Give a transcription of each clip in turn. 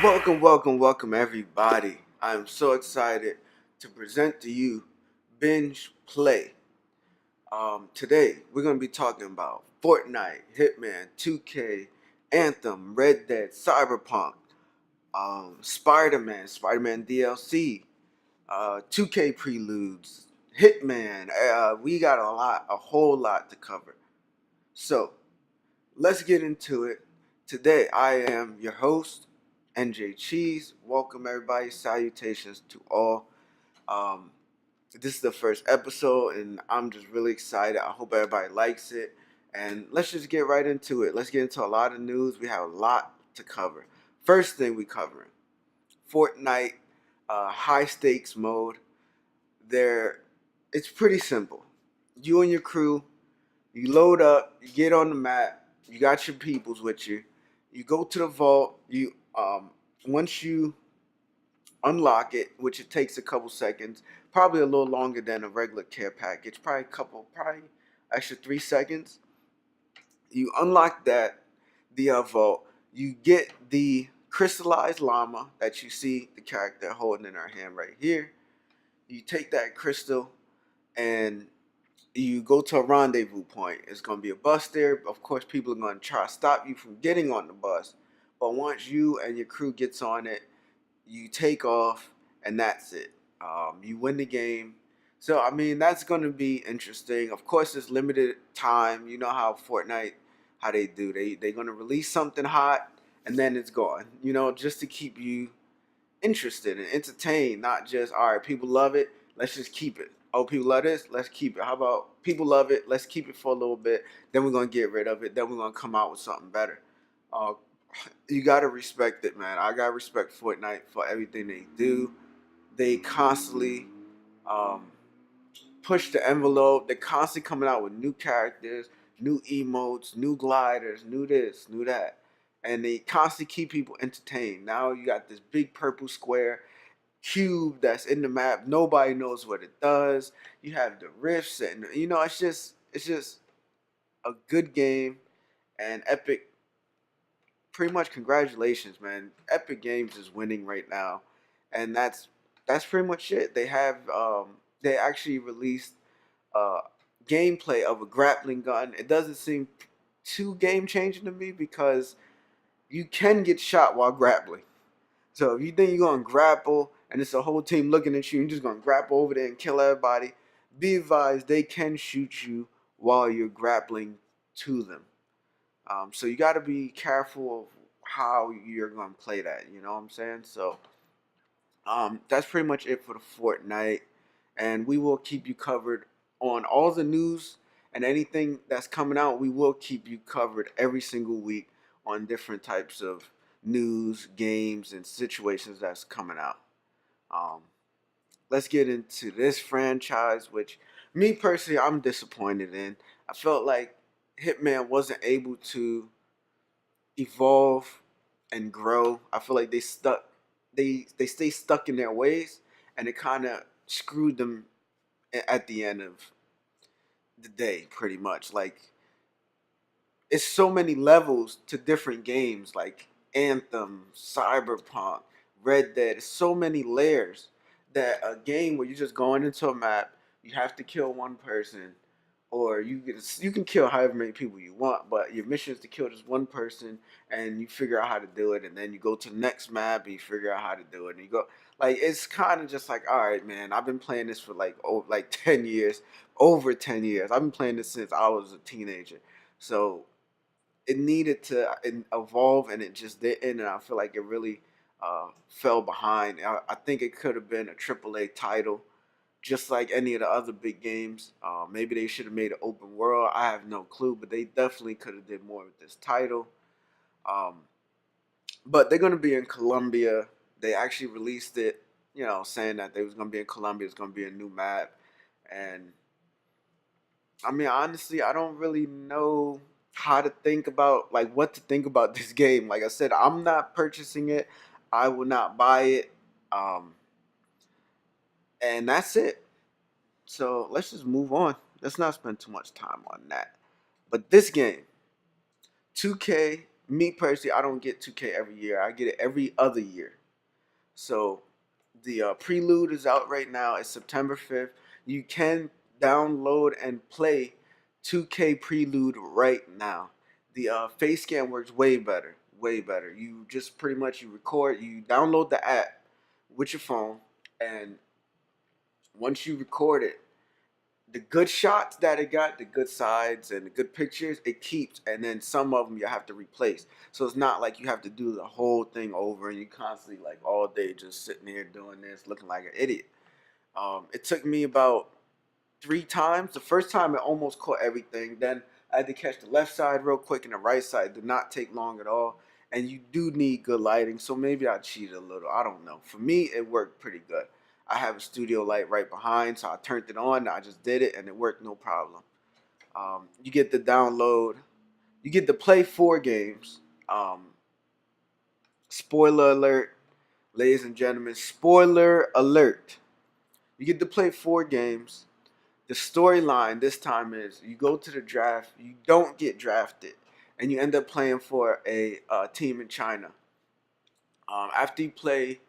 Welcome, everybody. I'm so excited to present to you Binge Play. Today, we're going to be talking about Fortnite, Hitman, 2K, Anthem, Red Dead, Cyberpunk, Spider-Man DLC, 2K Preludes, Hitman. We got a whole lot to cover. So, let's get into it. Today, I am your host, NJ Cheese. Welcome, everybody. Salutations to all. Um, this is the first episode, and I'm just really excited. I hope everybody likes it. And let's just get right into it. Let's get into a lot of news. We have a lot to cover. First thing we covering Fortnite high stakes mode. There, it's pretty simple. You and your crew, you load up, you get on the map, you got your peoples with you. You go to the vault. You once you unlock it, which it takes a couple seconds, probably a little longer than a regular care package, probably extra 3 seconds. You unlock the vault. You get the crystallized llama that you see the character holding in her hand right here. You take that crystal and you go to a rendezvous point. It's going to be a bus there. Of course, people are going to try to stop you from getting on the bus. But once you and your crew gets on it, you take off, and that's it. You win the game. So, I mean, that's going to be interesting. Of course, it's limited time. You know how Fortnite, how they do. They're going to release something hot, and then it's gone. Just to keep you interested and entertained, not just, all right, people love it, let's just keep it. Oh, people love this, let's keep it. How about people love it, let's keep it for a little bit, then we're going to get rid of it, then we're going to come out with something better. Uh, you got to respect it, man. I got to respect Fortnite for everything they do. They constantly um, push the envelope. They're constantly coming out with new characters, new emotes, new gliders, new this, new that. And they constantly keep people entertained. Now you got this big purple square cube that's in the map. Nobody knows what it does. You have the rifts, and it's just a good game. And Epic, pretty much congratulations, man. Epic Games is winning right now, and that's pretty much it. They actually released gameplay of a grappling gun. It doesn't seem too game changing to me because you can get shot while grappling. So if you think you're gonna grapple and it's a whole team looking at you, you're just gonna grapple over there and kill everybody. Be advised, they can shoot you while you're grappling to them. So you got to be careful of how you're gonna play that. You know what I'm saying? So that's pretty much it for the Fortnite, and we will keep you covered on all the news and anything that's coming out. We will keep you covered every single week on different types of news, games, and situations that's coming out. Um, let's get into this franchise, which me personally, I'm disappointed in. I felt like Hitman wasn't able to evolve and grow. I feel like they stay stuck in their ways, and it kind of screwed them at the end of the day, pretty much. Like, it's so many levels to different games, like Anthem, Cyberpunk, Red Dead. It's so many layers that a game where you're just going into a map, you have to kill one person, or you can kill however many people you want, but your mission is to kill just one person, and you figure out how to do it, and then you go to the next map and you figure out how to do it, and you go like it's kind of just like, all right, man, I've been playing this for like 10 years, over 10 years. I've been playing this since I was a teenager, so it needed to evolve, and it just didn't. And I feel like it really fell behind. I think it could have been a AAA title, just like any of the other big games. Maybe they should have made an open world. I have no clue, but they definitely could have did more with this title. Um, but they're gonna be in Colombia. They actually released it, saying that they was gonna be in Colombia. It's gonna be a new map, and I mean, honestly, I don't really know how to think about like what to think about this game. Like I said, I'm not purchasing it. I will not buy it. Um, and that's it. So let's just move on. Let's not spend too much time on that. But this game, 2K me personally, I don't get 2K every year. I get it every other year. So the prelude is out right now. It's September 5th. You can download and play 2K Prelude right now. The face scan works way better, way better. You just pretty much you record, you download the app with your phone, and once you record it, the good shots that it got, the good sides and the good pictures, it keeps, and then some of them you have to replace. So it's not like you have to do the whole thing over and you constantly like all day just sitting here doing this, looking like an idiot. It took me about 3 times. The first time it almost caught everything. Then I had to catch the left side real quick and the right side did not take long at all. And you do need good lighting, so maybe I cheated a little. I don't know. For me, it worked pretty good. I have a studio light right behind, so I turned it on. I just did it, and it worked no problem. You get the download. You get to play 4 games. Spoiler alert, ladies and gentlemen. Spoiler alert. You get to play 4 games. The storyline this time is you go to the draft, you don't get drafted, and you end up playing for a team in China. After you play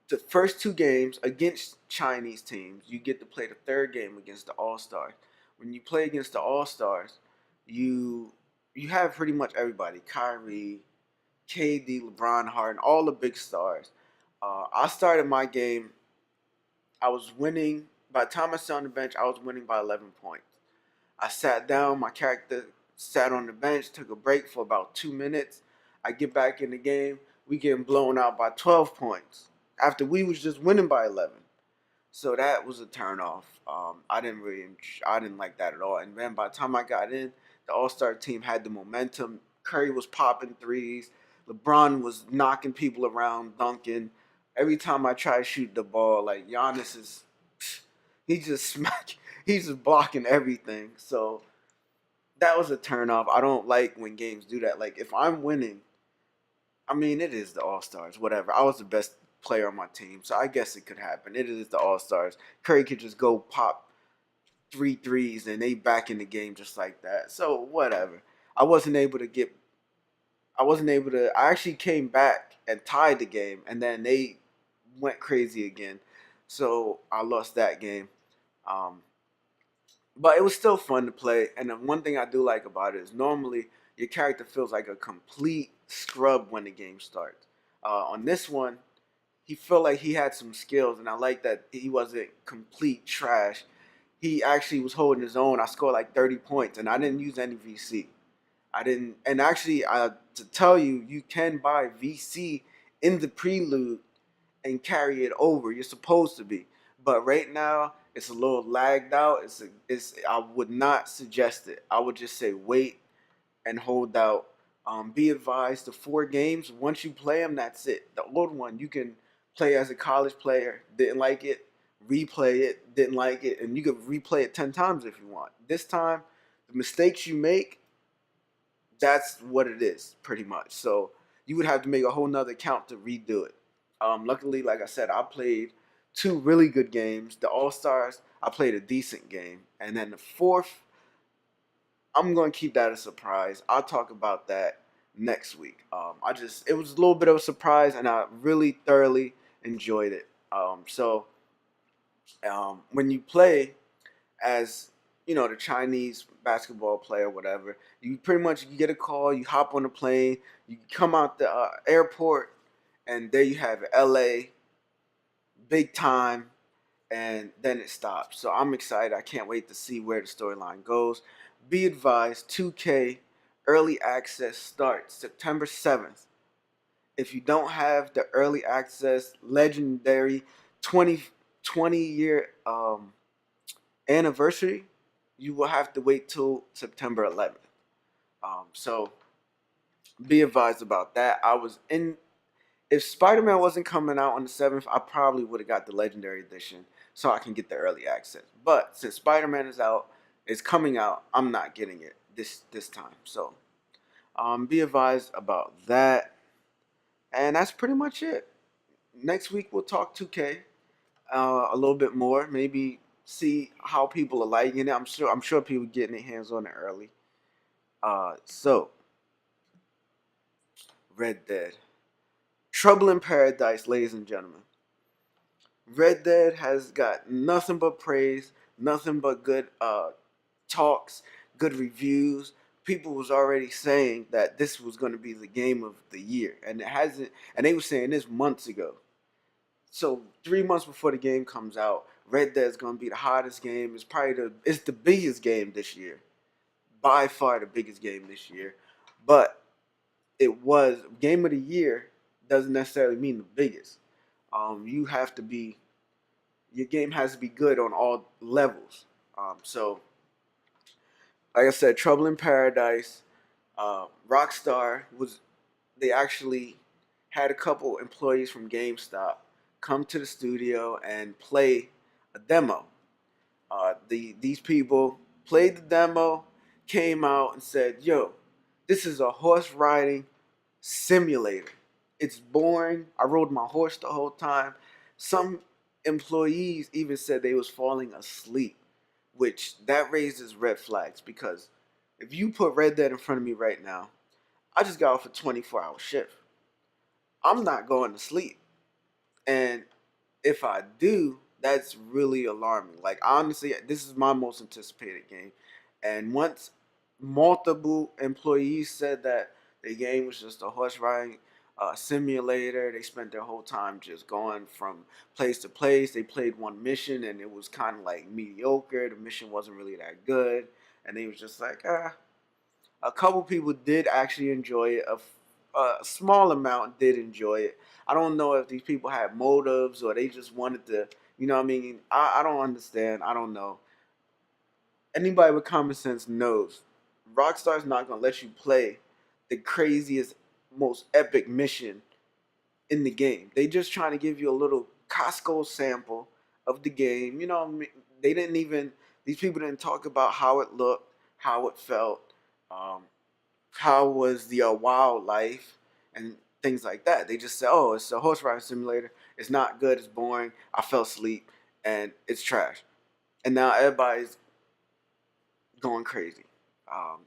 the first 2 games against Chinese teams, you get to play the third game against the All Stars. When you play against the All Stars, you you have pretty much everybody: Kyrie, KD, LeBron, Harden, all the big stars. I started my game. I was winning. By the time I sat on the bench, I was winning by 11 points. I sat down. My character sat on the bench, took a break for about 2 minutes. I get back in the game. We getting blown out by 12 points after we was just winning by 11. So that was a turn off. I didn't like that at all. And then by the time I got in, the All Star team had the momentum. Curry was popping threes. LeBron was knocking people around, dunking. Every time I try to shoot the ball, like Giannis is, he just smack. He's just blocking everything. So that was a turn off. I don't like when games do that. Like if I'm winning, I mean it is the All Stars, whatever. I was the best player on my team, so I guess it could happen. It is the All Stars. Curry could just go pop 3 threes and they back in the game just like that. So whatever. I wasn't able to get. I wasn't able to. I actually came back and tied the game, and then they went crazy again. So I lost that game. Um, but it was still fun to play. And the one thing I do like about it is normally your character feels like a complete scrub when the game starts. On this one, he felt like he had some skills, and I like that he wasn't complete trash. He actually was holding his own. I scored like 30 points, and I didn't use any VC. I didn't, and actually, to tell you, you can buy VC in the prelude and carry it over. You're supposed to be, but right now it's a little lagged out. It's. I would not suggest it. I would just say wait and hold out. Be advised: the 4 games. Once you play them, that's it. The old one you can play as a college player. Didn't like it. Replay it. Didn't like it, and you could replay it 10 times if you want. This time, the mistakes you make, that's what it is, pretty much. So you would have to make a whole nother account to redo it. Luckily, like I said, I played 2 really good games. The All Stars, I played a decent game, and then the fourth, I'm gonna keep that a surprise. I'll talk about that next week. It was a little bit of a surprise, and I really thoroughly enjoyed it. When you play as the Chinese basketball player, whatever, you pretty much you get a call, you hop on a plane, you come out the airport, and there you have it, LA, big time, and then it stops. So I'm excited. I can't wait to see where the storyline goes. Be advised, 2K early access starts September 7th. If you don't have the early access legendary 20 year anniversary, you will have to wait till September 11th. So be advised about that. I was in. If Spider-Man wasn't coming out on the 7th, I probably would have got the Legendary Edition so I can get the early access. But since Spider-Man is coming out, I'm not getting it this time. So be advised about that. And that's pretty much it. Next week we'll talk 2K a little bit more. Maybe see how people are liking it. I'm sure people getting their hands on it early. So Red Dead. Trouble in Paradise, ladies and gentlemen. Red Dead has got nothing but praise, nothing but good talks, good reviews. People was already saying that this was going to be the game of the year, and it hasn't. And they were saying this months ago. So 3 months before the game comes out, Red Dead is going to be the hottest game. It's the biggest game this year, by far the biggest game this year. But it was game of the year doesn't necessarily mean the biggest. You have to be Your game has to be good on all levels. So, like I said, Trouble in Paradise, Rockstar was they actually had a couple employees from GameStop come to the studio and play a demo. These people played the demo, came out and said, "Yo, this is a horse riding simulator. It's boring. I rode my horse the whole time." Some employees even said they was falling asleep, which that raises red flags because if you put Red Dead in front of me right now, I just got off a 24-hour shift. I'm not going to sleep. And if I do, that's really alarming. Like honestly, this is my most anticipated game. And once multiple employees said that the game was just a horse riding simulator, they spent their whole time just going from place to place. They played one mission and it was kind of like mediocre. The mission wasn't really that good, and they was just like, ah. A couple people did actually enjoy it. A small amount did enjoy it. I don't know if these people had motives or they just wanted to, you know what I mean? I don't understand. I don't know. Anybody with common sense knows Rockstar's not going to let you play the craziest, most epic mission in the game. They just trying to give you a little Costco sample of the game. You know what I mean? They didn't even, these people didn't talk about how it looked, how it felt. Um, how was the wildlife and things like that. They just said, "Oh, it's a horse riding simulator. It's not good. It's boring. I fell asleep, and it's trash." And now everybody's going crazy.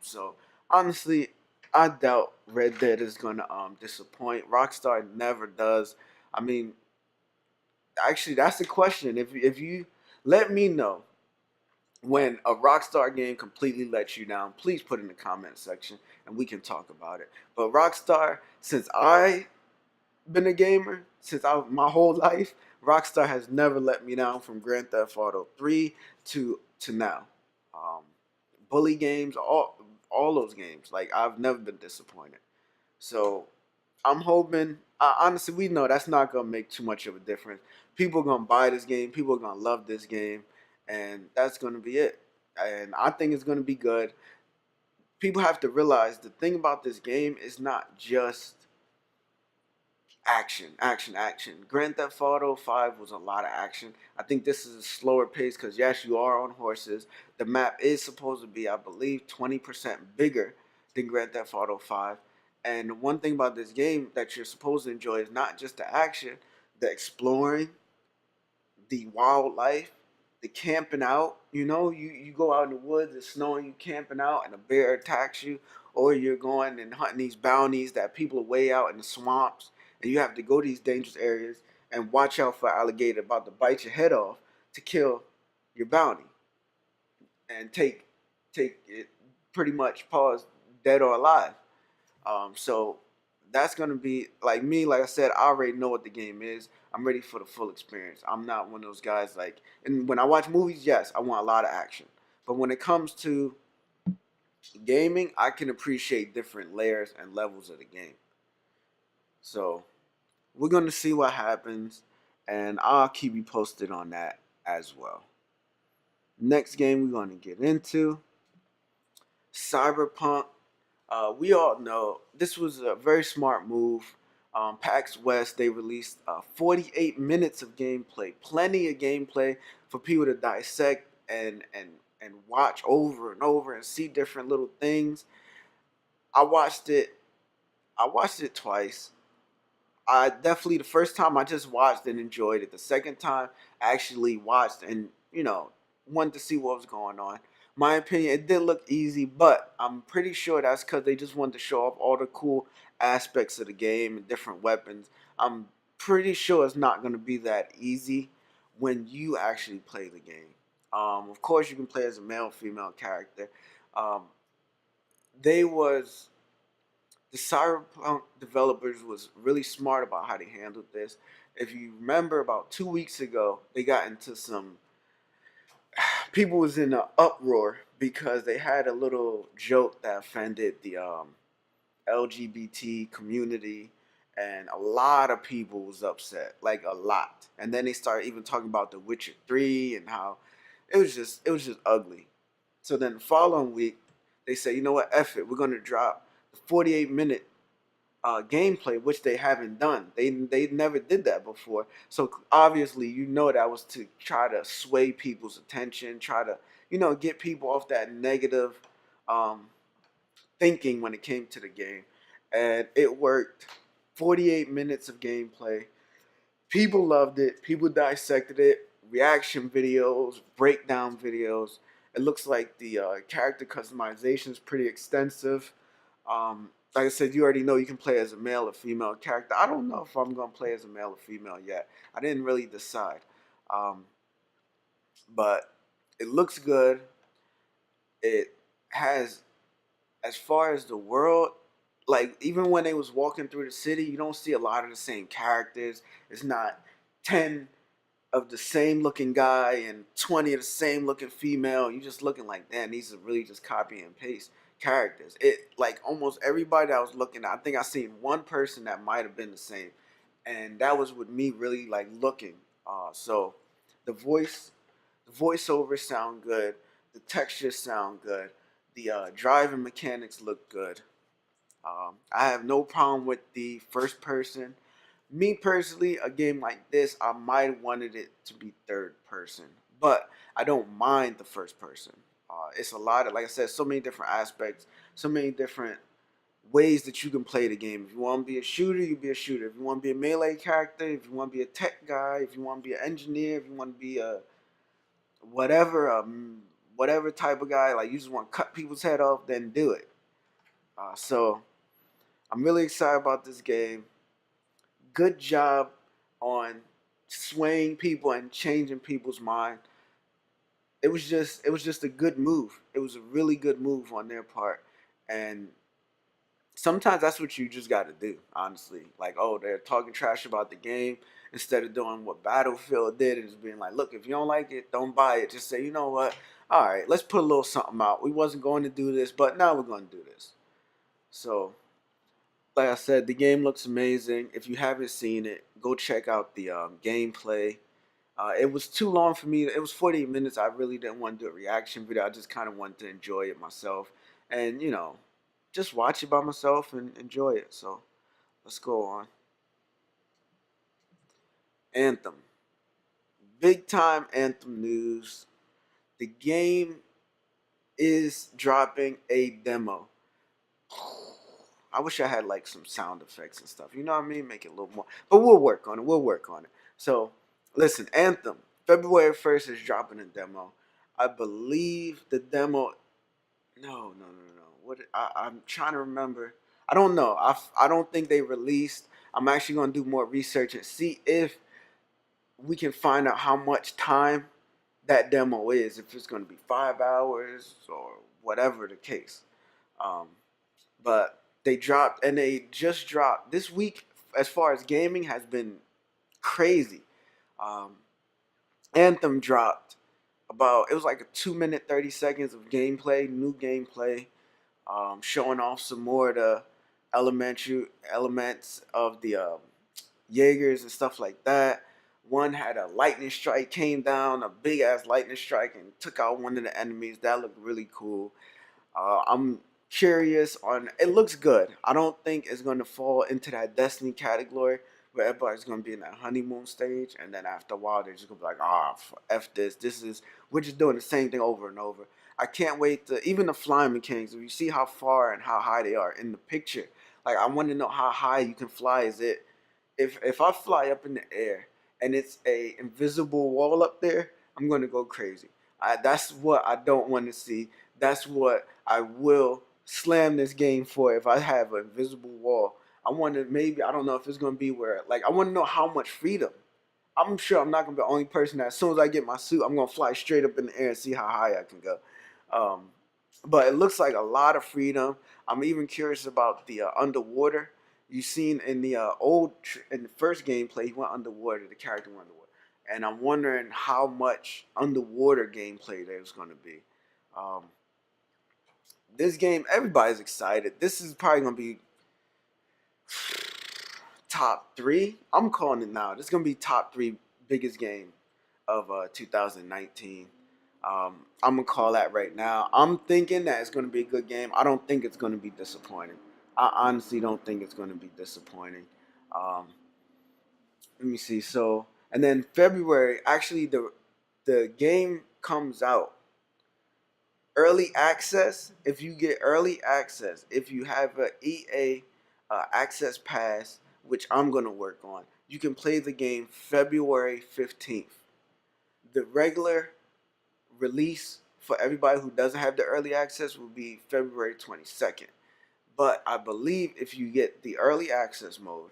So honestly, I doubt Red Dead is gonna disappoint. Rockstar never does. I mean, actually, that's the question. If you let me know when a Rockstar game completely lets you down, please put in the comment section and we can talk about it. But Rockstar, since I been a gamer, my whole life, Rockstar has never let me down from Grand Theft Auto 3 to now. Um, Bully games, all those games, like I've never been disappointed. So I'm hoping. Honestly, we know that's not gonna make too much of a difference. People are gonna buy this game. People are gonna love this game, and that's gonna be it. And I think it's gonna be good. People have to realize the thing about this game is not just action, action, action. Grand Theft Auto 5 was a lot of action. I think this is a slower pace because, yes, you are on horses. The map is supposed to be, I believe, 20% bigger than Grand Theft Auto 5. And one thing about this game that you're supposed to enjoy is not just the action, the exploring, the wildlife, the camping out. You know, you go out in the woods, it's snowing, you camping out, and a bear attacks you, or you're going and hunting these bounties that people are way out in the swamps, and you have to go to these dangerous areas and watch out for alligator about to bite your head off to kill your bounty and take it pretty much pause dead or alive. So that's gonna be like me. Like I said, I already know what the game is. I'm ready for the full experience. I'm not one of those guys like. And when I watch movies, yes, I want a lot of action. But when it comes to gaming, I can appreciate different layers and levels of the game. So we're gonna see what happens, and I'll keep you posted on that as well. Next game we're gonna get into Cyberpunk. We all know this was a very smart move. PAX West, they released 48 minutes of gameplay, plenty of gameplay for people to dissect and watch over and over and see different little things. I watched it. I watched it twice. I definitely the first time I just watched and enjoyed it. The second time I actually watched and wanted to see what was going on. My opinion, it did look easy, but I'm pretty sure that's because they just wanted to show off all the cool aspects of the game and different weapons. I'm pretty sure it's not going to be that easy when you actually play the game. Of course, you can play as a male, female character. Um, they was the Cyberpunk developers was really smart about how they handled this. If you remember, about 2 weeks ago, they got into some people was in an uproar because they had a little joke that offended the LGBT community, and a lot of people was upset, like a lot. And then they started even talking about The Witcher 3 and how it was just ugly. So then the following week, they said, you know what, F it, we're gonna drop the 48-minute gameplay, which they haven't done. They never did that before. So obviously, that was to try to sway people's attention, try to get people off that negative um, thinking when it came to the game, and it worked. 48 minutes of gameplay. People loved it. People dissected it. Reaction videos, breakdown videos. It looks like the character customization is pretty extensive. Like I said, you already know you can play as a male or female character. I don't know if I'm gonna play as a male or female yet. I didn't really decide, um, but it looks good. It has, as far as the world, like even when they was walking through the city, you don't see a lot of the same characters. It's not 10 of the same looking guy and 20 of the same looking female. You just looking like, damn, these are really just copy and paste characters. It like almost everybody that I was looking at, I think I seen one person that might have been the same, and that was with me really like looking. So the voiceovers sound good, the textures sound good, the driving mechanics look good. I have no problem with the first person. Me personally, a game like this, I might wanted it to be third person, but I don't mind the first person. It's a lot of, like I said, so many different aspects, so many different ways that you can play the game. If you want to be a shooter, you be a shooter. If you want to be a melee character, if you want to be a tech guy, if you want to be an engineer, if you want to be a whatever, whatever type of guy, like you just want to cut people's head off, then do it. So I'm really excited about this game. Good job on swaying people and changing people's mind. It was just a good move. It was a really good move on their part, and sometimes that's what you just got to do. Honestly, like, oh, they're talking trash about the game instead of doing what Battlefield did and just being like, look, if you don't like it, don't buy it. Just say, you know what? All right, let's put a little something out. We wasn't going to do this, but now we're going to do this. So like I said, the game looks amazing. If you haven't seen it, go check out the gameplay. It was too long for me. It was 48 minutes. I really didn't want to do a reaction video. I just kind of wanted to enjoy it myself, and just watch it by myself and enjoy it. So let's go on. Anthem, big time Anthem news. The game is dropping a demo. I wish I had like some sound effects and stuff. You know what I mean? Make it a little more. But we'll work on it. We'll work on it. So, listen, Anthem, February 1st is dropping a demo. I believe the demo. No, no, no, no. I'm trying to remember. I don't know. I don't think they released. I'm actually going to do more research and see if we can find out how much time that demo is. If it's going to be 5 hours or whatever the case. Um, but they just dropped this week. As far as gaming has been crazy. um, Anthem dropped about, it was like a 2 minute 30 seconds of gameplay, new gameplay, showing off some more of the elementary elements of the Jaegers and stuff like that. One had a lightning strike, came down, a big ass lightning strike, and took out one of the enemies. That looked really cool. I'm curious on. It looks good. I don't think it's going to fall into that Destiny category where everybody's going to be in that honeymoon stage, and then after a while they're just going to be like, f this. We're just doing the same thing over and over. I can't wait to even the flying mechanics. If you see how far and how high they are in the picture, like I want to know how high you can fly. Is it if I fly up in the air and it's a invisible wall up there, I'm going to go crazy. That's what I don't want to see. That's what I will slam this game for if I have an invisible wall. I want to maybe, I don't know if it's going to be where, like, I want to know how much freedom. I'm sure I'm not going to be the only person that as soon as I get my suit, I'm going to fly straight up in the air and see how high I can go. Um, but it looks like a lot of freedom. I'm even curious about the underwater. You seen in the in the first gameplay, he went underwater. The character went underwater, and I'm wondering how much underwater gameplay there's going to be. Um, this game, everybody's excited. This is probably going to be top three. I'm calling it now. This is going to be top three biggest game of 2019. I'm gonna call that right now. I'm thinking that it's gonna be a good game. I don't think it's gonna be disappointing. I honestly don't think it's gonna be disappointing. Um, Let me see. So, and then February, actually, the game comes out early access. If you get early access, if you have a EA access pass, which I'm gonna work on, you can play the game February 15th. The regular release for everybody who doesn't have the early access will be February 22nd. But I believe if you get the early access mode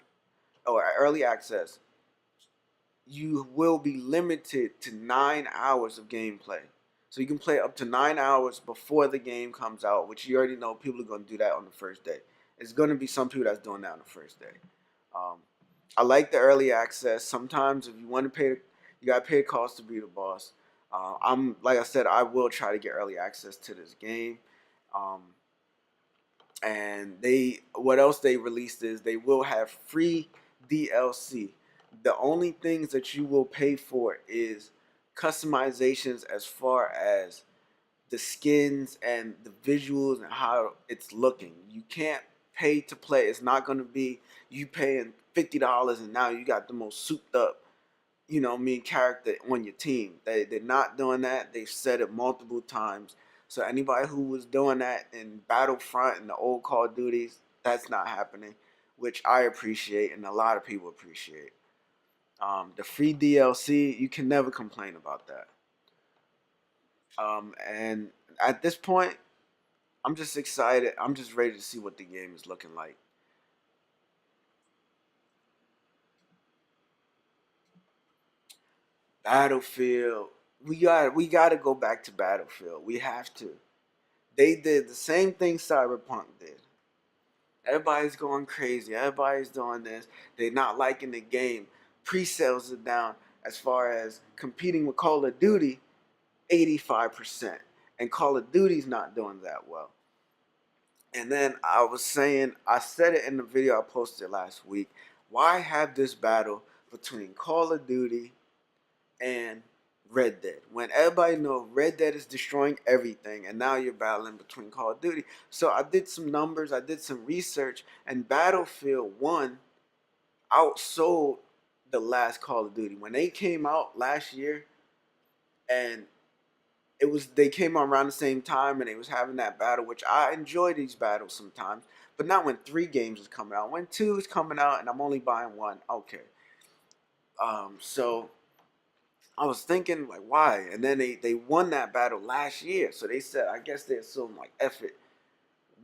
or early access, you will be limited to 9 hours of gameplay. So you can play up to 9 hours before the game comes out, which you already know people are going to do that on the first day. It's going to be some people that's doing that on the first day. Um, I like the early access. Sometimes if you want to pay, you got to pay the cost to be the boss. I'm like I said, I will try to get early access to this game. Um, and what else they released is they will have free DLC. The only things that you will pay for is customizations as far as the skins and the visuals and how it's looking. You can't pay to play. It's not going to be you paying $50 and now you got the most souped up, character on your team. They're not doing that. They've said it multiple times. So anybody who was doing that in Battlefront and the old Call of Duties, that's not happening, which I appreciate and a lot of people appreciate. The free DLC, you can never complain about that. And at this point, I'm just excited. I'm just ready to see what the game is looking like. Battlefield. We got to go back to Battlefield. We have to. They did the same thing Cyberpunk did. Everybody's going crazy. Everybody's doing this. They're not liking the game. Pre-sales are down as far as competing with Call of Duty, 85%. And Call of Duty's not doing that well. And then I said it in the video I posted last week. Why have this battle between Call of Duty and Red Dead when everybody knows Red Dead is destroying everything, and now you're battling between Call of Duty? So I did some numbers, I did some research, and Battlefield 1 outsold the last Call of Duty when they came out last year, and they came out around the same time, and they was having that battle, which I enjoy these battles sometimes, but not when 3 games is coming out. When 2 is coming out, and I'm only buying 1, okay. So I was thinking like why, and then they won that battle last year, so they said I guess they assumed like F it,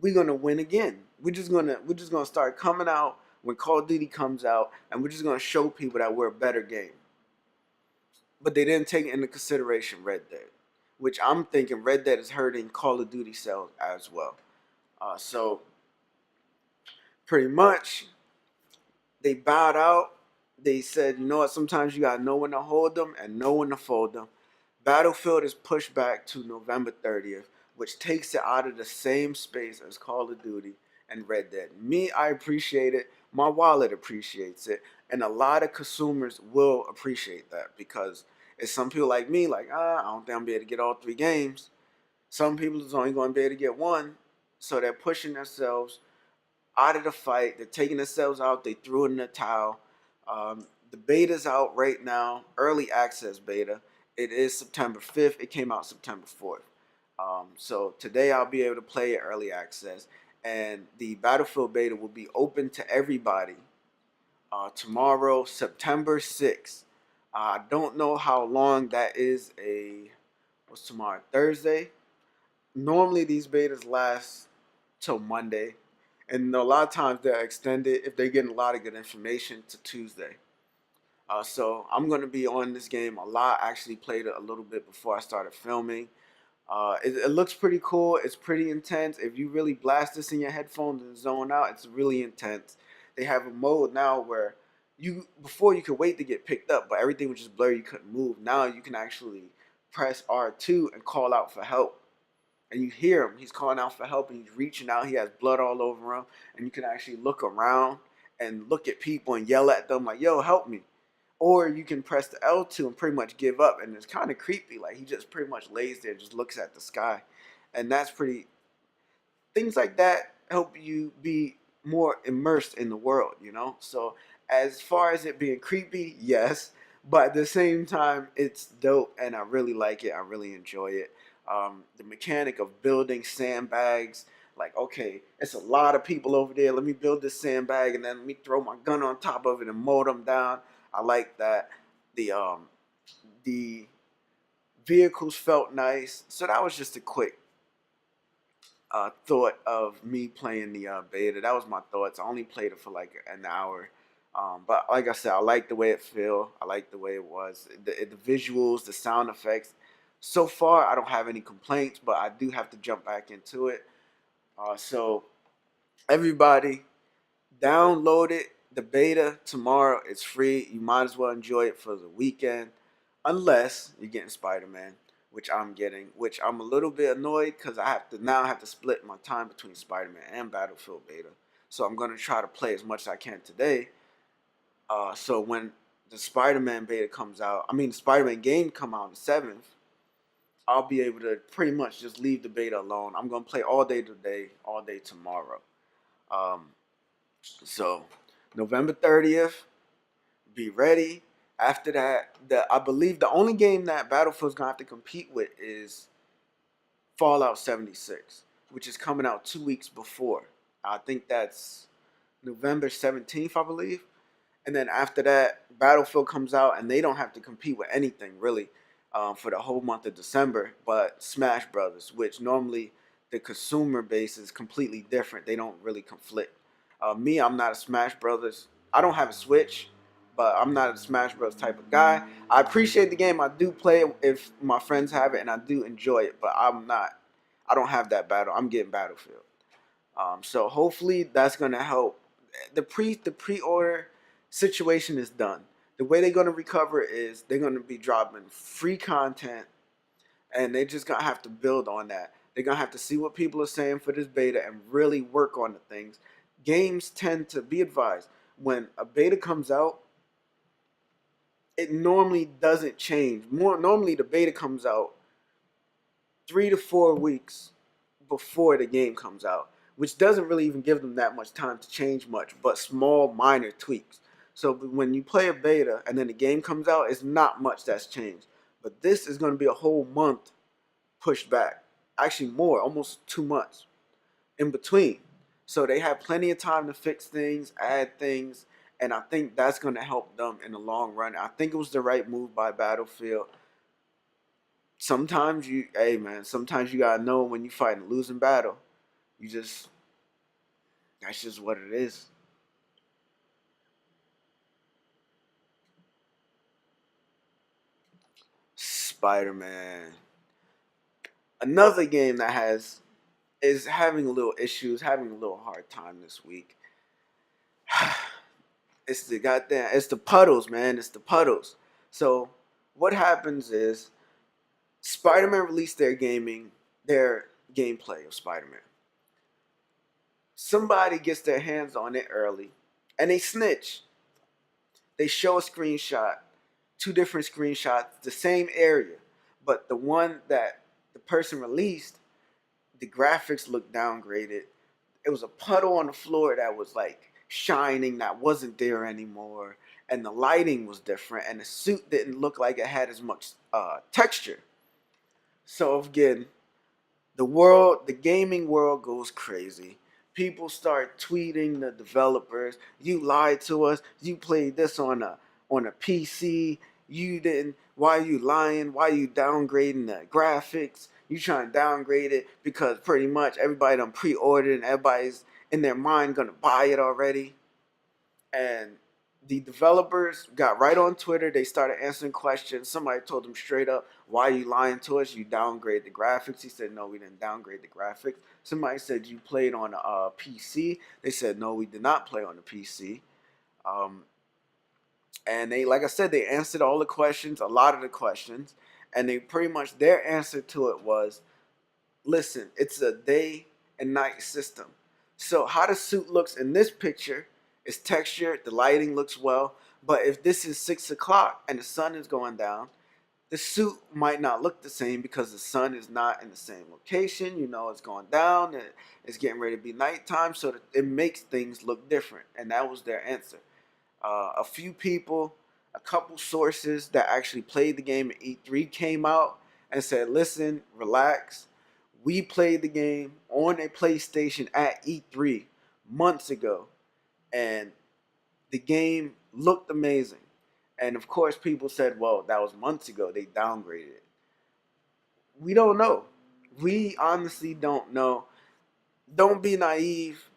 we're gonna win again. We're just gonna start coming out when Call of Duty comes out, and we're just gonna show people that we're a better game. But they didn't take into consideration Red Dead, which I'm thinking Red Dead is hurting Call of Duty sales as well. So pretty much they bowed out. They said, you know what, sometimes you gotta know when to hold them and know when to fold them. Battlefield is pushed back to November 30th, which takes it out of the same space as Call of Duty and Red Dead. Me, I appreciate it. My wallet appreciates it. And a lot of consumers will appreciate that because it's some people like me, like, I don't think I'm be able to get all 3 games. Some people is only going to be able to get 1. So they're pushing themselves out of the fight. They're taking themselves out. They threw it in the towel. The beta's out right now, early access beta. It is September 5th. It came out September 4th. So today I'll be able to play it early access. And the Battlefield beta will be open to everybody tomorrow, September 6th. I don't know how long that is a What's tomorrow? Thursday. Normally these betas last till Monday, and a lot of times they're extended if they're getting a lot of good information to Tuesday. So I'm gonna be on this game a lot. I actually played it a little bit before I started filming. It looks pretty cool. It's pretty intense. If you really blast this in your headphones and zone out, it's really intense. They have a mode now where you before you could wait to get picked up, but everything was just blurry. You couldn't move. Now you can actually press R2 and call out for help, and you hear him. He's calling out for help, and he's reaching out. He has blood all over him, and you can actually look around and look at people and yell at them like, "Yo, help me!" Or you can press the L2 and pretty much give up, and it's kind of creepy. Like he just pretty much lays there, just looks at the sky, and that's pretty. Things like that help you be more immersed in the world, you know. So as far as it being creepy, yes, but at the same time, it's dope, and I really like it. I really enjoy it. The mechanic of building sandbags. Like, okay, it's a lot of people over there. Let me build this sandbag, and then let me throw my gun on top of it and mow them down. I like that. The vehicles felt nice. So that was just a quick thought of me playing the beta. That was my thoughts. I only played it for like an hour. But like I said, I like the way it feel. I like the way it was. The visuals, the sound effects. So far, I don't have any complaints, but I do have to jump back into it. So everybody, download it. The beta tomorrow. It's free. You might as well enjoy it for the weekend, unless you're getting Spider-Man, which I'm getting. Which I'm a little bit annoyed because I have to split my time between Spider-Man and Battlefield beta. So I'm gonna try to play as much as I can today. So when the Spider-Man beta comes out, I mean the Spider-Man game come out on the 7th, I'll be able to pretty much just leave the beta alone. I'm gonna play all day today, all day tomorrow. Um, so November 30th, be ready. After that, I believe the only game that Battlefield's gonna have to compete with is Fallout 76, which is coming out 2 weeks before. I think that's November 17th, I believe. And then after that, Battlefield comes out, and they don't have to compete with anything really for the whole month of December, but Smash Brothers, which normally the consumer base is completely different. They don't really conflict. Me, I'm not a Smash Brothers. I don't have a Switch, but I'm not a Smash Bros. Type of guy. I appreciate the game. I do play it if my friends have it, and I do enjoy it. But I'm not. I don't have that battle. I'm getting Battlefield. So hopefully that's gonna help. The pre-order situation is done. The way they're gonna recover is they're gonna be dropping free content, and they're just gonna have to build on that. They're gonna have to see what people are saying for this beta and really work on the things. Games tend to be advised when a beta comes out, it normally doesn't change. Normally the beta comes out 3 to 4 weeks before the game comes out, which doesn't really even give them that much time to change much, but small minor tweaks. So when you play a beta and then the game comes out, it's not much that's changed. But this is going to be a whole month pushed back. Actually more, almost 2 months in between. So they have plenty of time to fix things, add things, and I think that's going to help them in the long run. I think it was the right move by Battlefield. Sometimes you gotta know when you fight a losing battle. You just, that's just what it is. Spider-Man, another game that is having a little issues, having a little hard time this week. It's the puddles, man. It's the puddles. So what happens is Spider-Man released their gameplay of Spider-Man. Somebody gets their hands on it early, and they snitch. They show a screenshot, two different screenshots, the same area, but the one that the person released, the graphics looked downgraded. It was a puddle on the floor that was like shining, that wasn't there anymore, and the lighting was different, and the suit didn't look like it had as much texture. So again, the gaming world goes crazy. People start tweeting the developers, "You lied to us. You played this on a PC. You didn't. Why are you lying? Why are you downgrading the graphics? You trying to downgrade it because pretty much everybody done pre-ordered and everybody's in their mind gonna buy it already. And the developers got right on Twitter. They started answering questions. Somebody told them straight up, "Why are you lying to us? You downgrade the graphics." He said, "No, we didn't downgrade the graphics." Somebody said, "You played on a PC." They said, "No, we did not play on the PC." Um, and they, like I said, they answered all the questions, a lot of the questions, and they pretty much their answer to it was, "Listen, it's a day and night system. So how the suit looks in this picture is textured, the lighting looks well, but if this is 6 o'clock and the sun is going down, the suit might not look the same because the sun is not in the same location. You know, it's going down and it's getting ready to be nighttime, so that it makes things look different." And that was their answer. A few people, a couple sources that actually played the game at E3 came out and said, "Listen, relax. We played the game on a PlayStation at E3 months ago, and the game looked amazing." And of course, people said, "Well, that was months ago. They downgraded it." We don't know. We honestly don't know. Don't be naive.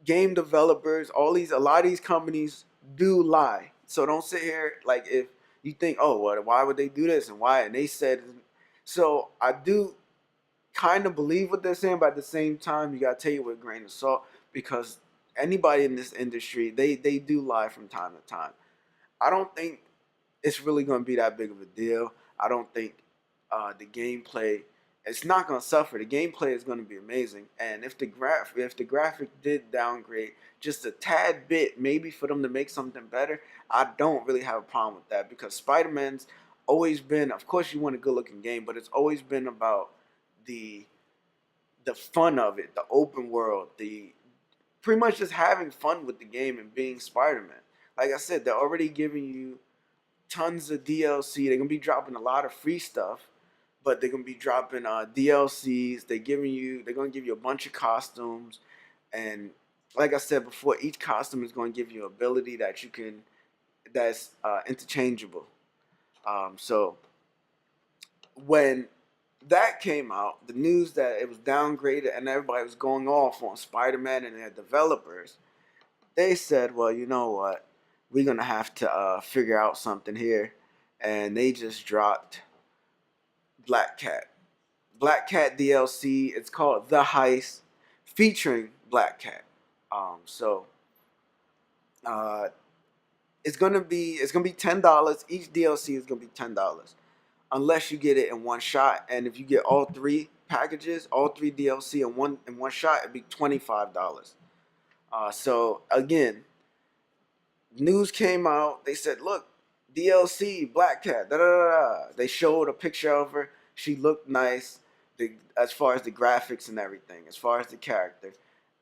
Game developers, a lot of these companies do lie. So don't sit here like if you think, "Oh, what? Why would they do this and why?" And they said, so I do kind of believe what they're saying, but at the same time, you gotta take it with a grain of salt because anybody in this industry, they do lie from time to time. I don't think it's really going to be that big of a deal. I don't think the gameplay it's not going to suffer. The gameplay is going to be amazing, and if the graphic did downgrade just a tad bit, maybe for them to make something better, I don't really have a problem with that because Spider-Man's always been. Of course, you want a good-looking game, but it's always been about the the fun of it, the open world, the pretty much just having fun with the game and being Spider-Man. Like I said, they're already giving you tons of DLC. They're gonna be dropping a lot of free stuff, but they're gonna be dropping DLCs. They're gonna give you a bunch of costumes, and like I said before, each costume is gonna give you an ability that's interchangeable. So when that came out, the news that it was downgraded and everybody was going off on Spider-Man and their developers, they said, "Well, you know what? We're gonna have to figure out something here," and they just dropped Black Cat. Black Cat DLC. It's called The Heist, featuring Black Cat. So uh, it's gonna be $10. Each DLC is gonna be $10, unless you get it in one shot. And if you get all three packages, all three DLC in one shot, it'd be $25. So again, news came out. They said, "Look, DLC Black Cat." Da da da da. They showed a picture of her. She looked nice, as far as the graphics and everything, as far as the character,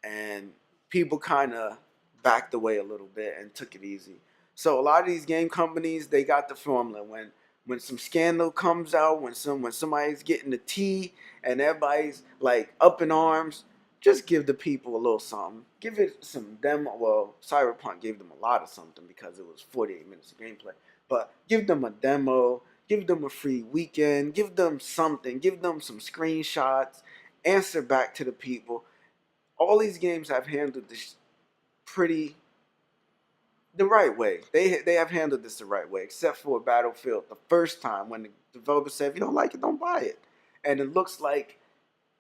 and people kind of backed away a little bit and took it easy. So a lot of these game companies, they got the formula. When some scandal comes out, when somebody's getting the tea and everybody's like up in arms, just give the people a little something. Give it some demo. Well, Cyberpunk gave them a lot of something because it was 48 minutes of gameplay. But give them a demo. Give them a free weekend. Give them something. Give them some screenshots. Answer back to the people. All these games have handled this pretty the right way. They have handled this the right way, except for Battlefield the first time when the developer said, "If you don't like it, don't buy it." And it looks like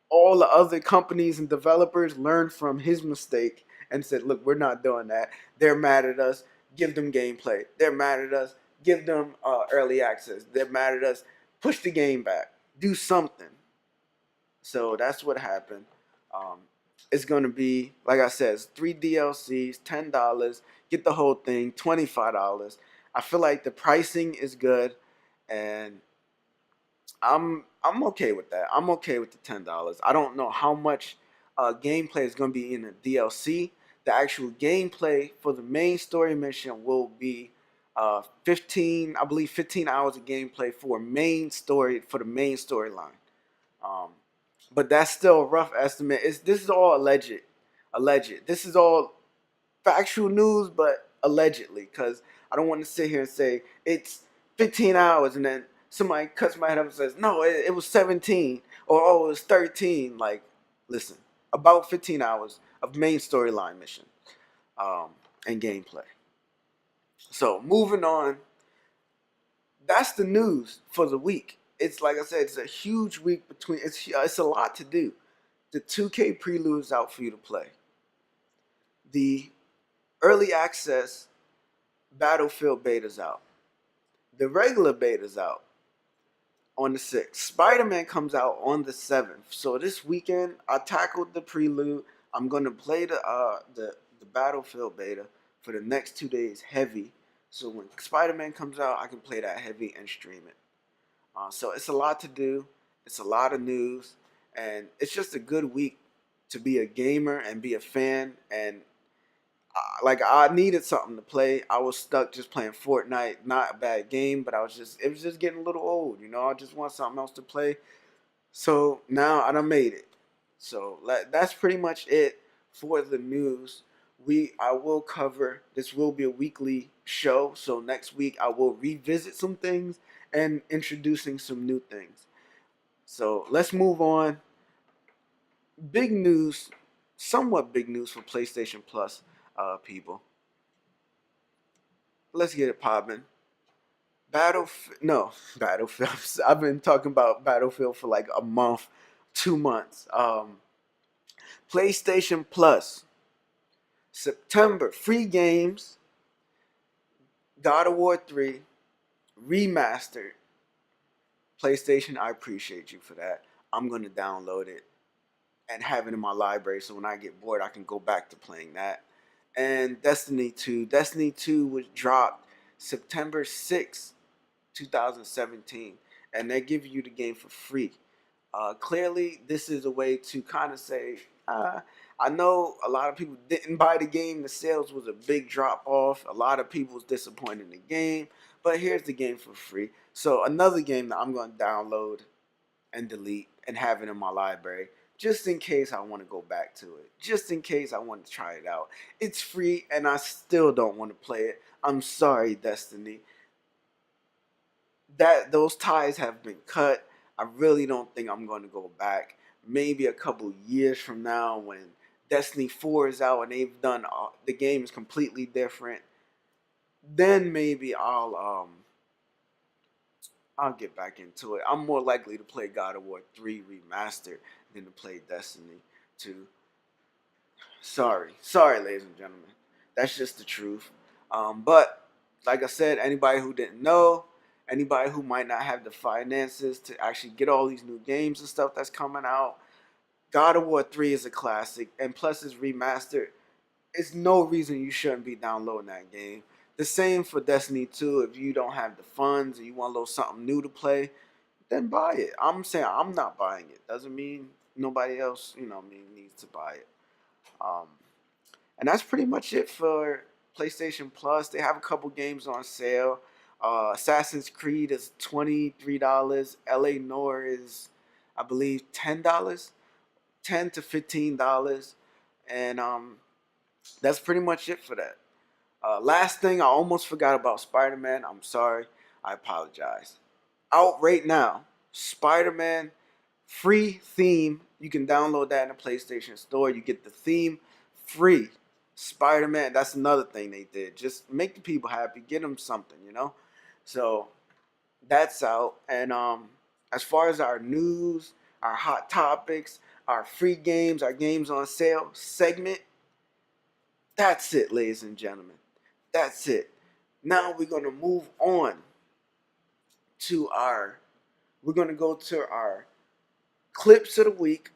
all the other companies and developers learned from his mistake and said, "Look, we're not doing that. They're mad at us. Give them gameplay. They're mad at us. Give them early access. They're mad at us. Push the game back. Do something." So that's what happened. Um, it's gonna be, like I said, it's three DLCs, $10. Get the whole thing, $25. I feel like the pricing is good, and I'm okay with that. I'm okay with the $10. I don't know how much gameplay is gonna be in the DLC. The actual gameplay for the main story mission will be 15, I believe 15 hours of gameplay for the main storyline. Um, but that's still a rough estimate. This is all alleged. This is all factual news, but allegedly, because I don't want to sit here and say it's 15 hours, and then somebody cuts my head up and says, no, it was 17, or oh, it was 13. Like, listen, about 15 hours of main storyline mission and gameplay. So moving on, that's the news for the week. It's like I said, it's a huge week between. It's a lot to do. The 2K prelude is out for you to play. The early access Battlefield beta's out. The regular beta's out on the 6th. Spider-Man comes out on the 7th. So this weekend, I tackled the prelude. I'm gonna play the Battlefield beta for the next 2 days heavy. So when Spider-Man comes out, I can play that heavy and stream it. So it's a lot to do. It's a lot of news, and it's just a good week to be a gamer and be a fan. And like, I needed something to play. I was stuck just playing Fortnite. Not a bad game, but it was just getting a little old. You know, I just want something else to play. So now I done made it. So that's pretty much it for the news. I will cover. This will be a weekly show. So next week I will revisit some things and introducing some new things. So let's move on. Big news, somewhat big news for PlayStation Plus people. Let's get it popping. Battlefield. I've been talking about Battlefield for like a month, 2 months. PlayStation Plus, September, free games. God of War 3 remastered. PlayStation, I appreciate you for that. I'm gonna download it and have it in my library, so when I get bored, I can go back to playing that. And Destiny 2. Destiny 2 was dropped September 6th, 2017, and they give you the game for free. Clearly, this is a way to kind of say, I know a lot of people didn't buy the game. The sales was a big drop off. A lot of people was disappointed in the game, but here's the game for free. So another game that I'm going to download and delete and have it in my library, just in case I want to go back to it. Just in case I want to try it out. It's free and I still don't want to play it. I'm sorry, Destiny. Those ties have been cut. I really don't think I'm going to go back. Maybe a couple years from now when Destiny 4 is out and they've done the game is completely different, then maybe I'll get back into it. I'm more likely to play God of War 3 Remastered than to play Destiny 2. Sorry, ladies and gentlemen. That's just the truth. But like I said, anybody who didn't know, anybody who might not have the finances to actually get all these new games and stuff that's coming out, God of War 3 is a classic, and plus it's remastered. It's no reason you shouldn't be downloading that game. The same for Destiny 2. If you don't have the funds or you want a little something new to play, then buy it. I'm saying I'm not buying it. Doesn't mean nobody else, needs to buy it. And that's pretty much it for PlayStation Plus. They have a couple games on sale. Assassin's Creed is $23. LA Noire is, I believe, $10, $10 to $15, and that's pretty much it for that. Last thing, I almost forgot about Spider-Man. I'm sorry. I apologize. Out right now, Spider-Man free theme. You can download that in the PlayStation Store. You get the theme free. Spider-Man, that's another thing they did. Just make the people happy. Get them something, So that's out. And as far as our news, our hot topics, our free games, our games on sale segment, that's it, ladies and gentlemen. That's it. Now we're going to move on to we're going to go to our clips of the week.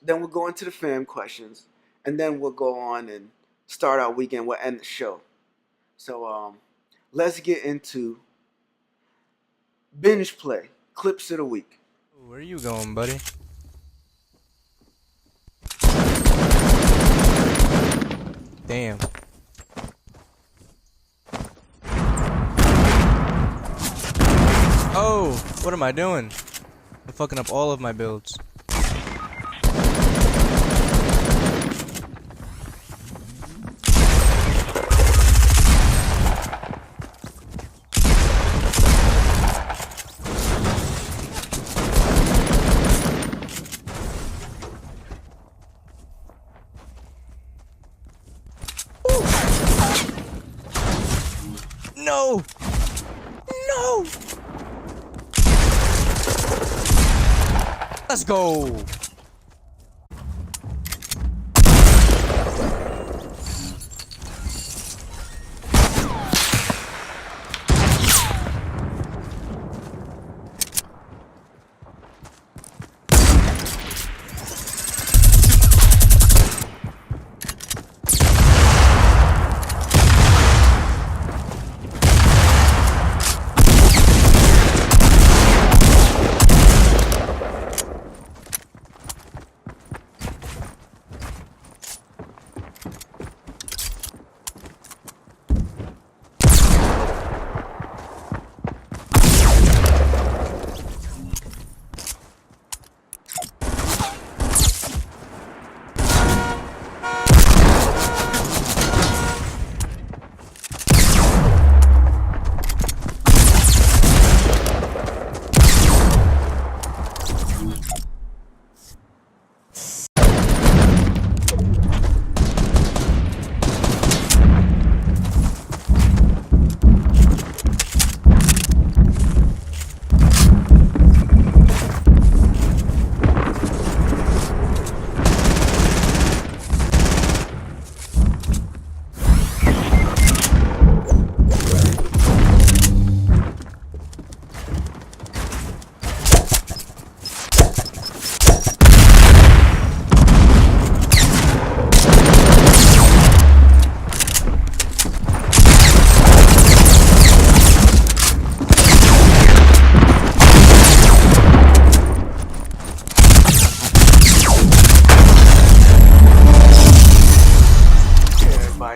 Then we'll go into the fan questions. And then we'll go on and start our weekend. We'll end the show. So let's get into binge play, clips of the week. Where are you going, buddy? Damn. Oh, what am I doing? I'm fucking up all of my builds. No! No! Let's go!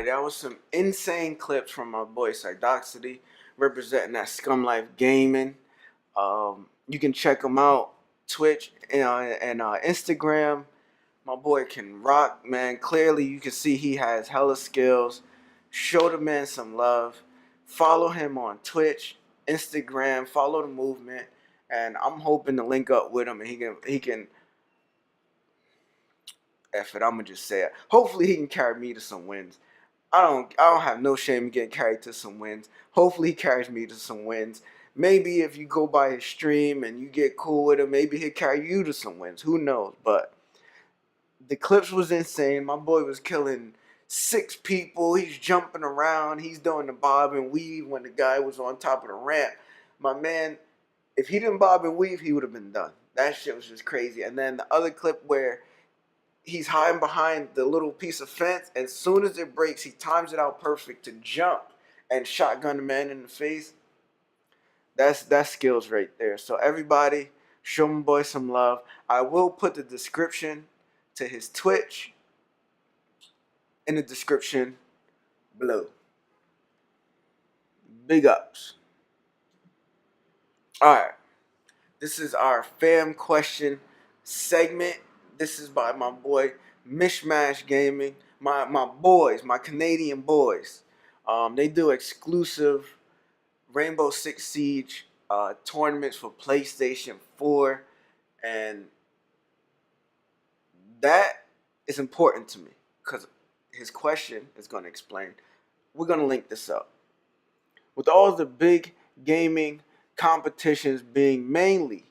That was some insane clips from my boy Cydoxity representing that Scum Life Gaming. You can check him out, Twitch and Instagram. My boy can rock, man. Clearly, you can see he has hella skills. Show the man some love. Follow him on Twitch, Instagram. Follow the movement, and I'm hoping to link up with him and he can. F it, I'ma just say it. Hopefully, he can carry me to some wins. I don't have no shame in getting carried to some wins. Hopefully he carries me to some wins. Maybe if you go by his stream and you get cool with him, maybe he'll carry you to some wins. Who knows? But the clips was insane. My boy was killing 6 people. He's jumping around. He's doing the bob and weave when the guy was on top of the ramp. My man, if he didn't bob and weave, he would have been done. That shit was just crazy. And then the other clip where he's hiding behind the little piece of fence. As soon as it breaks, he times it out perfect to jump and shotgun the man in the face. That's skills right there. So everybody, show my boy some love. I will put the description to his Twitch in the description below. Big ups. Alright. This is our fam question segment. This is by my boy Mishmash Gaming. My boys, my Canadian boys. They do exclusive Rainbow Six Siege tournaments for PlayStation 4, and that is important to me because his question is going to explain. We're going to link this up. With all the big gaming competitions being mainly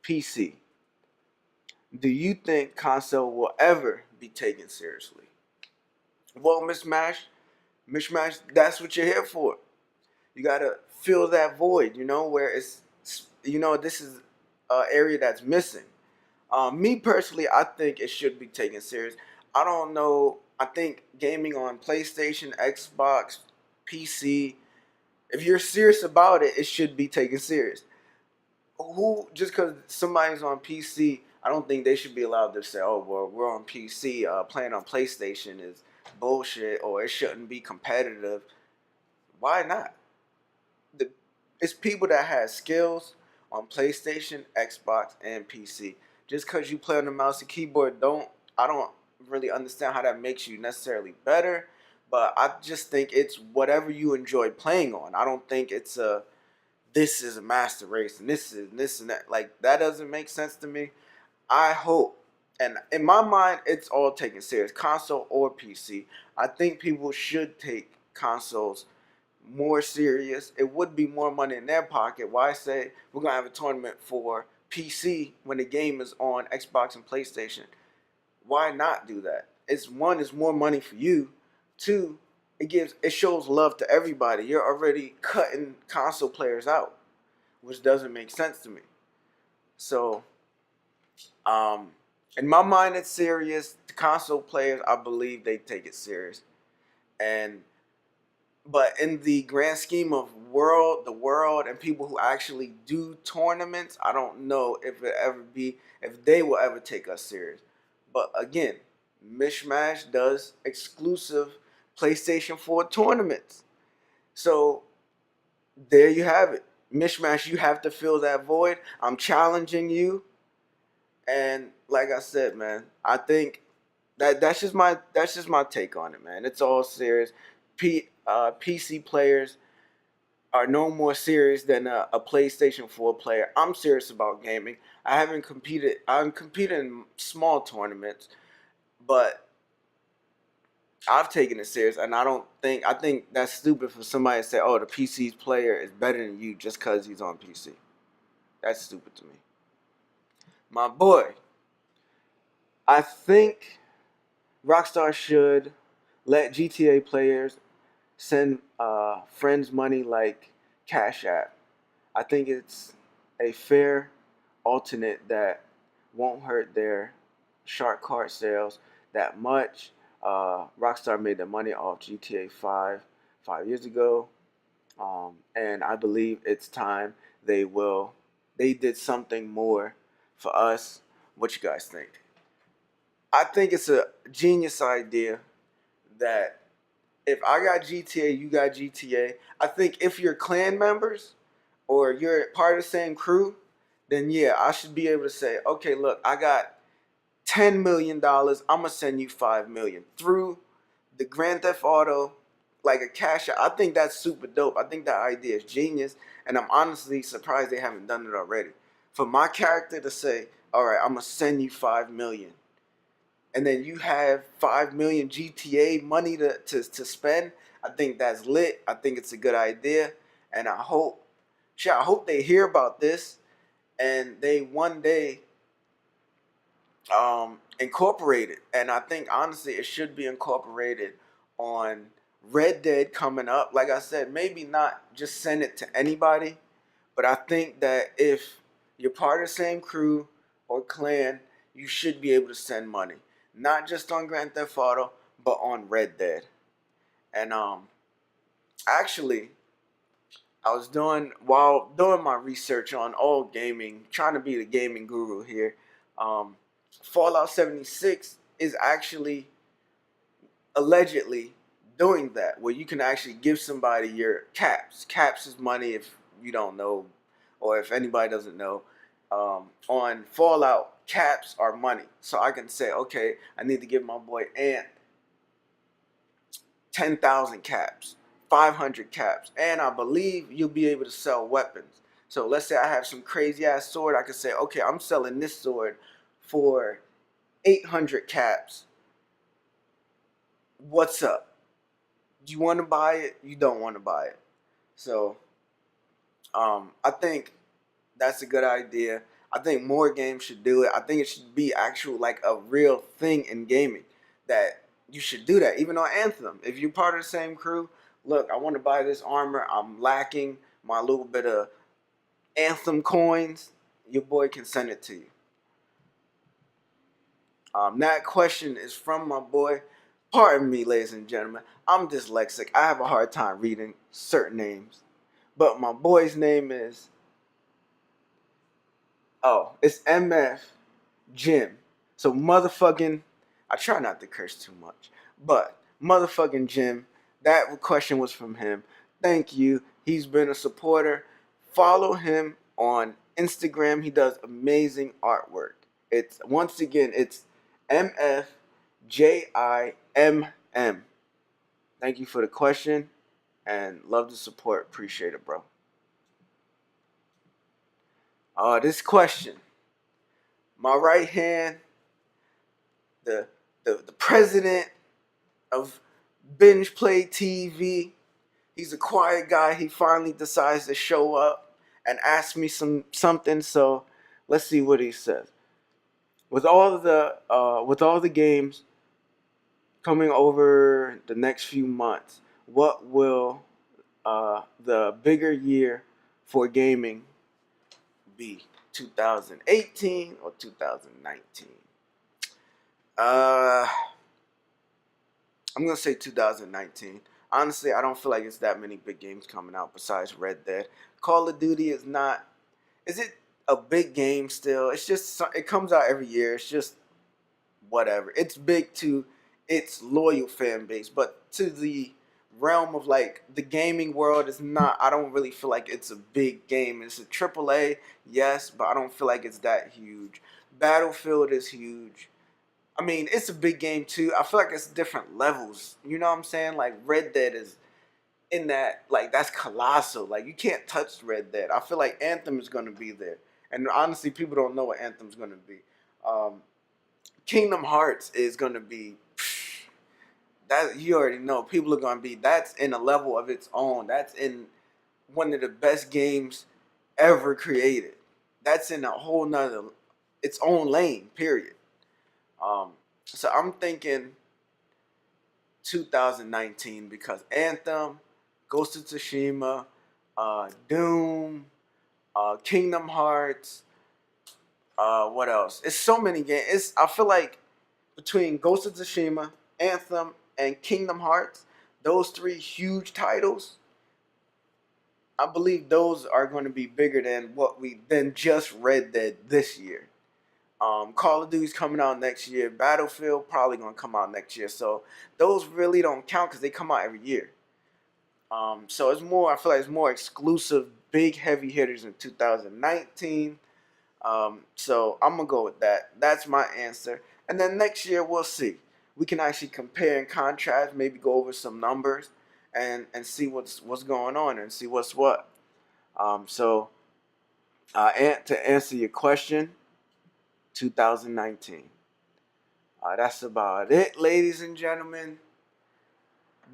PC, do you think console will ever be taken seriously? Well, Mishmash, that's what you're here for. You gotta fill that void, where it's, this is an area that's missing. Me personally, I think it should be taken serious. I don't know. I think gaming on PlayStation, Xbox, PC, if you're serious about it, it should be taken serious. Just because somebody's on PC, I don't think they should be allowed to say, "Oh, well, we're on PC. Playing on PlayStation is bullshit, or it shouldn't be competitive." Why not? It's people that have skills on PlayStation, Xbox, and PC. Just because you play on the mouse and keyboard, I don't really understand how that makes you necessarily better. But I just think it's whatever you enjoy playing on. I don't think it's this is a master race and this and that. Like, that doesn't make sense to me. I hope, and in my mind, it's all taken serious, console or PC. I think people should take consoles more serious. It would be more money in their pocket. Why say we're gonna have a tournament for PC when the game is on Xbox and PlayStation? Why not do that? It's more money for you. Two, it shows love to everybody. You're already cutting console players out, which doesn't make sense to me. So, in my mind, it's serious. The console players, I believe they take it serious, and but in the grand scheme of the world and people who actually do tournaments, I don't know if they will ever take us serious. But again, Mishmash does exclusive PlayStation 4 tournaments. So there you have it. Mishmash, you have to fill that void. I'm challenging you. And like I said, man, I think that's just my take on it, man. It's all serious. PC players are no more serious than a PlayStation 4 player. I'm serious about gaming. I haven't competed. I'm competing in small tournaments, but I've taken it serious, and I think that's stupid for somebody to say, "Oh, the PC's player is better than you just because he's on PC." That's stupid to me. My boy, I think Rockstar should let GTA players send friends money like Cash App. I think it's a fair alternate that won't hurt their shark card sales that much. Rockstar made their money off GTA 5 years ago, and I believe it's time they did something more for us. What you guys think? I think it's a genius idea that if I got GTA, you got GTA. I think if you're clan members or you're part of the same crew, then yeah, I should be able to say, okay, look, I got $10 million. I'm gonna send you 5 million through the Grand Theft Auto, like a cash out. I think that's super dope. I think that idea is genius, and I'm honestly surprised they haven't done it already. For my character to say, all right, I'm gonna send you 5 million, and then you have 5 million GTA money to spend. I think that's lit. I think it's a good idea, and I hope they hear about this, and they one day incorporate it. And I think honestly, it should be incorporated on Red Dead coming up. Like I said, maybe not just send it to anybody, but I think that if you're part of the same crew or clan, you should be able to send money. Not just on Grand Theft Auto, but on Red Dead. And actually, while doing my research on all gaming, trying to be the gaming guru here. Fallout 76 is actually allegedly doing that, where you can actually give somebody your caps. Caps is money, if you don't know, or if anybody doesn't know. On Fallout, caps are money. So I can say, okay, I need to give my boy Ant 10,000 caps, 500 caps, and I believe you'll be able to sell weapons. So let's say I have some crazy ass sword. I can say, okay, I'm selling this sword for 800 caps. What's up? You want to buy it? You don't want to buy it. So I think that's a good idea. I think more games should do it. I think it should be actual, like a real thing in gaming, that you should do that. Even on Anthem, if you're part of the same crew, look, I want to buy this armor. I'm lacking my little bit of Anthem coins. Your boy can send it to you. That question is from my boy. Pardon me, ladies and gentlemen. I'm dyslexic. I have a hard time reading certain names. But my boy's name is, it's MF Jim. So motherfucking, I try not to curse too much, but motherfucking Jim, that question was from him. Thank you. He's been a supporter. Follow him on Instagram. He does amazing artwork. It's MFJIMM. Thank you for the question and love the support. Appreciate it, bro. This question. My right hand, the president of BingePLAY TV. He's a quiet guy. He finally decides to show up and ask me something. So let's see what he says. With all the games coming over the next few months, what will the bigger year for gaming be? 2018 or 2019? Uh, I'm gonna say 2019. Honestly, I don't feel like it's that many big games coming out besides Red Dead. Call of Duty is not. Is it a big game still? It's just it comes out every year. It's just whatever. It's big to its loyal fan base, but to the realm of like the gaming world is not. I don't really feel like it's a big game. It's a AAA, yes, but I don't feel like it's that huge. Battlefield is huge. I mean, it's a big game too. I feel like it's different levels. You know what I'm saying? Like Red Dead is in that, like that's colossal. Like you can't touch Red Dead. I feel like Anthem is gonna be there. And honestly, people don't know what Anthem's gonna be. Um, Kingdom Hearts is gonna be that you already know. People are gonna be that's in a level of its own. That's in one of the best games ever created. That's in a whole nother its own lane, period. So I'm thinking 2019 because Anthem, Ghost of Tsushima, Doom, Kingdom Hearts, what else? It's so many games. I feel like between Ghost of Tsushima, Anthem, and Kingdom Hearts, those three huge titles, I believe those are going to be bigger than just Red Dead this year. Call of Duty's coming out next year. Battlefield probably gonna come out next year. So those really don't count because they come out every year. So it's more. I feel like it's more exclusive, big heavy hitters in 2019. So I'm gonna go with that. That's my answer. And then next year we'll see. We can actually compare and contrast. Maybe go over some numbers and see what's going on and see what's what. So to answer your question. 2019. That's about it, ladies and gentlemen.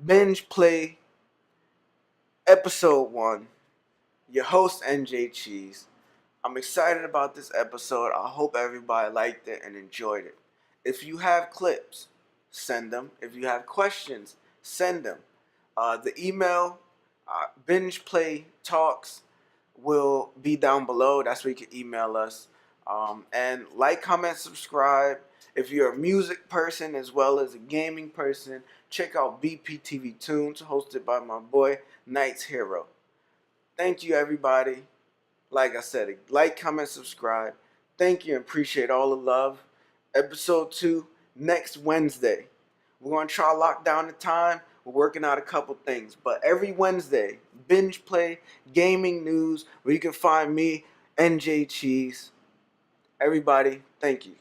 Binge Play, Episode 1. Your host, NJ Cheese. I'm excited about this episode. I hope everybody liked it and enjoyed it. If you have clips, send them. If you have questions, send them. The email, BingePLAY Talks, will be down below. That's where you can email us. And like, comment, subscribe. If you're a music person as well as a gaming person, check out BPTV Tunes, hosted by my boy, Knight's Hero. Thank you, everybody. Like I said, like, comment, subscribe. Thank you and appreciate all the love. Episode 2, next Wednesday. We're going to try to lock down the time. We're working out a couple things. But every Wednesday, Binge Play, gaming news, where you can find me, NJ Cheese. Everybody, thank you.